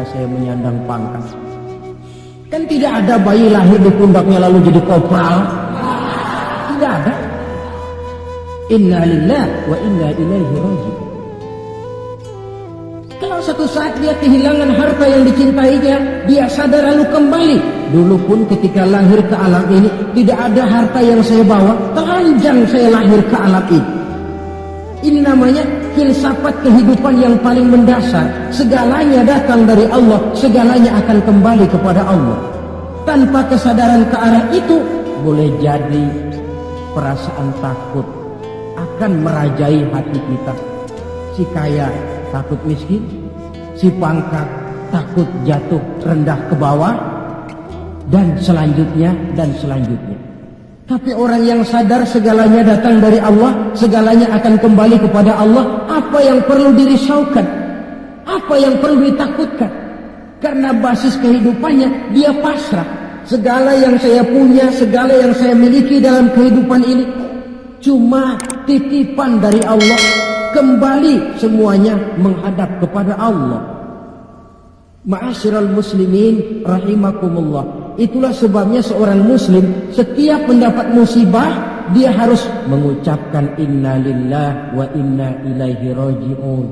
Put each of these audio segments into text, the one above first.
ada saya menyandang pangkat. Kan tidak ada bayi lahir di pundaknya lalu jadi kopral. Tidak ada. Inna lillahi wa inna ilaihi raji'un. Kalau satu saat dia kehilangan harta yang dicintainya, dia sadar lalu kembali. Dulu pun ketika lahir ke alam ini, tidak ada harta yang saya bawa, telanjang saya lahir ke alam ini. Ini namanya filsafat kehidupan yang paling mendasar. Segalanya datang dari Allah, segalanya akan kembali kepada Allah. Tanpa kesadaran ke arah itu, boleh jadi perasaan takut akan merajai hati kita. Si kaya takut miskin, si pangkat takut jatuh rendah ke bawah, dan selanjutnya. Tapi orang yang sadar segalanya datang dari Allah, segalanya akan kembali kepada Allah, apa yang perlu dirisaukan? Apa yang perlu ditakutkan? Karena basis kehidupannya dia pasrah. Segala yang saya punya, segala yang saya miliki dalam kehidupan ini cuma titipan dari Allah. Kembali semuanya menghadap kepada Allah. Ma'asyiral muslimin rahimakumullah. Itulah sebabnya seorang muslim setiap mendapat musibah dia harus mengucapkan inna lillahi wa inna ilaihi raji'un.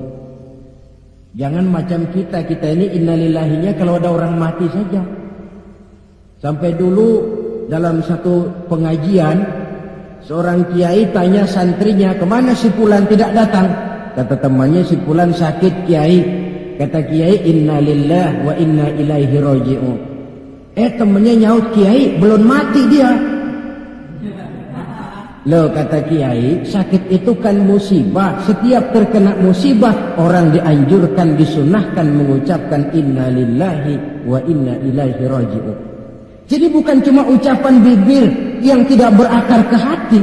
Jangan macam kita ini inna lillahinya kalau ada orang mati saja. Sampai dulu dalam satu pengajian seorang kiai tanya santrinya, kemana si fulan tidak datang? Kata temannya, si fulan sakit kiai. Kata kiai, inna lillahi wa inna ilaihi raji'un. Temannya nyaut, kiai belum mati dia. Loh, kata kiai, sakit itu kan musibah. Setiap terkena musibah orang dianjurkan, disunahkan mengucapkan inna lillahi wa inna ilaihi raji'un. Jadi bukan cuma ucapan bibir yang tidak berakar ke hati,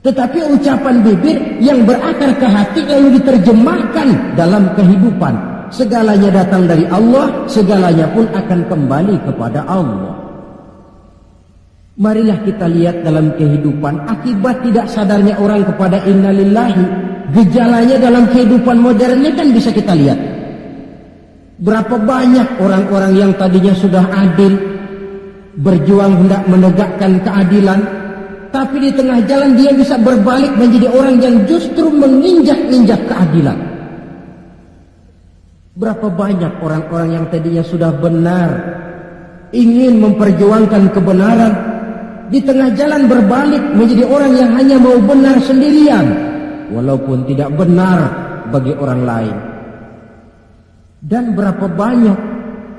tetapi ucapan bibir yang berakar ke hati lalu diterjemahkan dalam kehidupan. Segalanya datang dari Allah, segalanya pun akan kembali kepada Allah. Marilah kita lihat dalam kehidupan akibat tidak sadarnya orang kepada inna lillahi. Gejalanya dalam kehidupan modern ini kan bisa kita lihat. Berapa banyak orang-orang yang tadinya sudah adil, berjuang hendak menegakkan keadilan, tapi di tengah jalan dia bisa berbalik menjadi orang yang justru menginjak-injak keadilan. Berapa banyak orang-orang yang tadinya sudah benar, ingin memperjuangkan kebenaran, di tengah jalan berbalik menjadi orang yang hanya mau benar sendirian, walaupun tidak benar bagi orang lain. Dan berapa banyak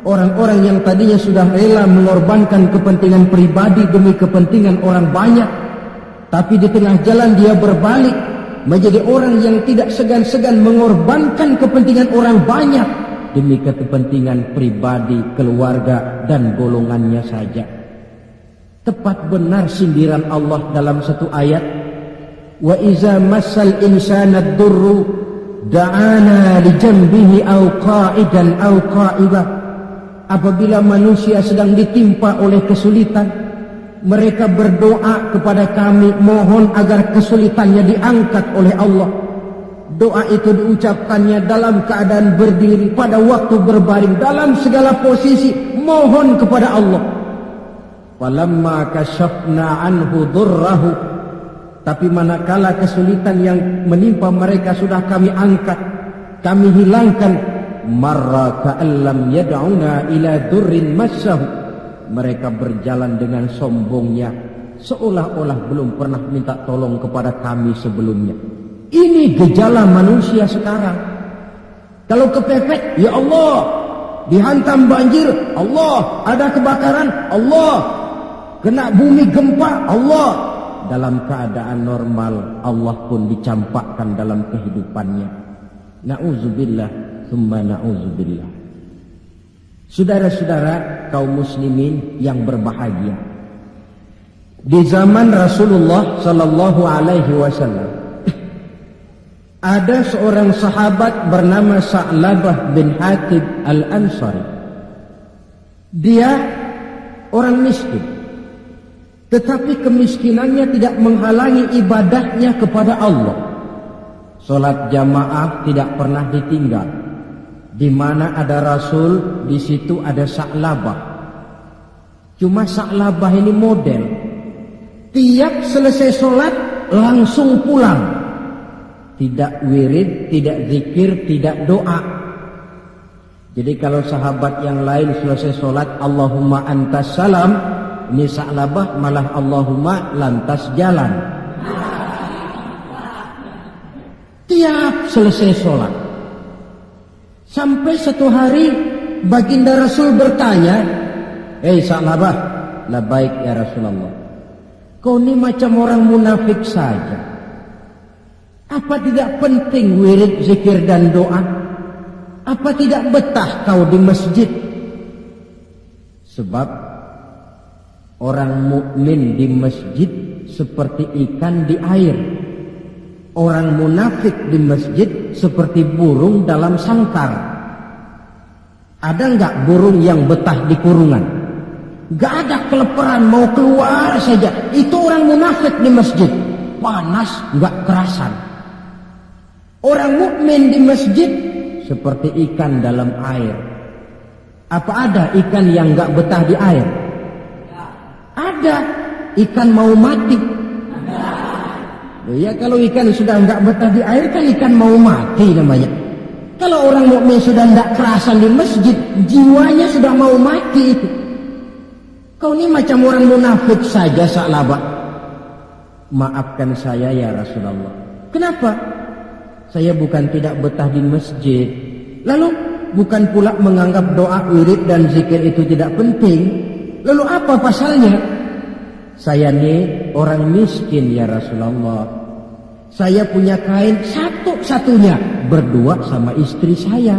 orang-orang yang tadinya sudah rela mengorbankan kepentingan pribadi demi kepentingan orang banyak, tapi di tengah jalan dia berbalik menjadi orang yang tidak segan-segan mengorbankan kepentingan orang banyak demi kepentingan pribadi, keluarga, dan golongannya saja. Tepat benar sindiran Allah dalam satu ayat, wa iza massal insana ad-durru da'ana li janbihi aw qa'idan aw qa'ibah. Apabila manusia sedang ditimpa oleh kesulitan, mereka berdoa kepada kami, mohon agar kesulitannya diangkat oleh Allah. Doa itu diucapkannya dalam keadaan berdiri, pada waktu berbaring, dalam segala posisi mohon kepada Allah. Falamma kasyafna anhu dhurrahu, tapi manakala kesulitan yang menimpa mereka sudah kami angkat, kami hilangkan, marra ka'allam yad'una ila durrin massahu, mereka berjalan dengan sombongnya seolah-olah belum pernah minta tolong kepada kami sebelumnya. Ini gejala manusia sekarang. Kalau kepepet, ya Allah, dihantam banjir, Allah, ada kebakaran, Allah, kena bumi gempa, Allah. Dalam keadaan normal Allah pun dicampakkan dalam kehidupannya. Na'udzubillah tsumma na'udzubillah. Saudara-saudara kaum muslimin yang berbahagia, di zaman Rasulullah sallallahu alaihi wasallam ada seorang sahabat bernama Sa'labah bin Hatib Al-Ansari. Dia orang miskin, tetapi kemiskinannya tidak menghalangi ibadahnya kepada Allah. Salat jamaah tidak pernah ditinggal. Di mana ada Rasul, di situ ada Sa'labah. Cuma Sa'labah ini model. Tiap selesai sholat langsung pulang. Tidak wirid, tidak zikir, tidak doa. Jadi kalau sahabat yang lain selesai sholat Allahumma antas salam, ini Sa'labah malah Allahumma lantas jalan. Tiap selesai sholat. Sampai satu hari baginda Rasul bertanya, Sa'labah, labaik ya Rasulullah. Kau ini macam orang munafik saja. Apa tidak penting wirid, zikir dan doa? Apa tidak betah kau di masjid? Sebab orang mukmin di masjid seperti ikan di air. Orang munafik di masjid seperti burung dalam sangkar. Ada enggak burung yang betah di kurungan? Enggak ada, keleparan mau keluar saja. Itu orang munafik di masjid. Panas enggak kerasan. Orang mukmin di masjid seperti ikan dalam air. Apa ada ikan yang enggak betah di air? Ada. Ikan mau mati. Ya kalau ikan sudah enggak betah di air kan ikan mau mati namanya. Kalau orang mukmin sudah enggak kerasan di masjid, jiwanya sudah mau mati itu. Kau ini macam orang munafik saja Sa'labah. Maafkan saya ya Rasulullah. Kenapa? Saya bukan tidak betah di masjid. Lalu bukan pula menganggap doa, wirid dan zikir itu tidak penting. Lalu apa pasalnya? Saya ini orang miskin ya Rasulullah. Saya punya kain satu-satunya berdua sama istri saya.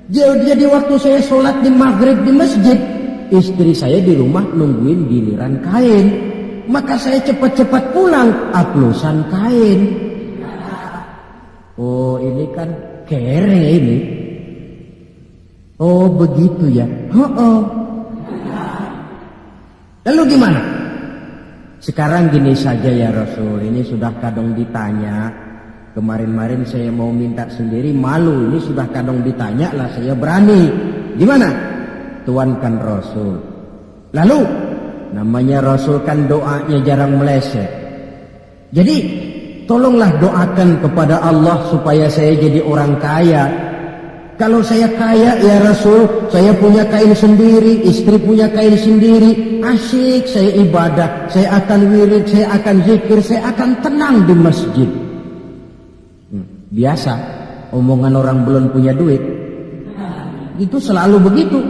Jadi waktu saya sholat di maghrib di masjid, istri saya di rumah nungguin giliran kain. Maka saya cepat-cepat pulang, aplusan kain. Oh ini kan kere ini. Oh begitu ya. Lalu gimana? Sekarang gini saja ya Rasul, ini sudah kadang ditanya. Kemarin-marin saya mau minta sendiri, malu. Ini sudah kadang ditanya lah, saya berani. Gimana? Tuankan Rasul. Lalu, namanya Rasul kan doanya jarang meleset. Jadi, tolonglah doakan kepada Allah supaya saya jadi orang kaya. Kalau saya kaya ya Rasul, saya punya kain sendiri, istri punya kain sendiri, asyik saya ibadah, saya akan wirid, saya akan zikir, saya akan tenang di masjid. Biasa, omongan orang belum punya duit, itu selalu begitu.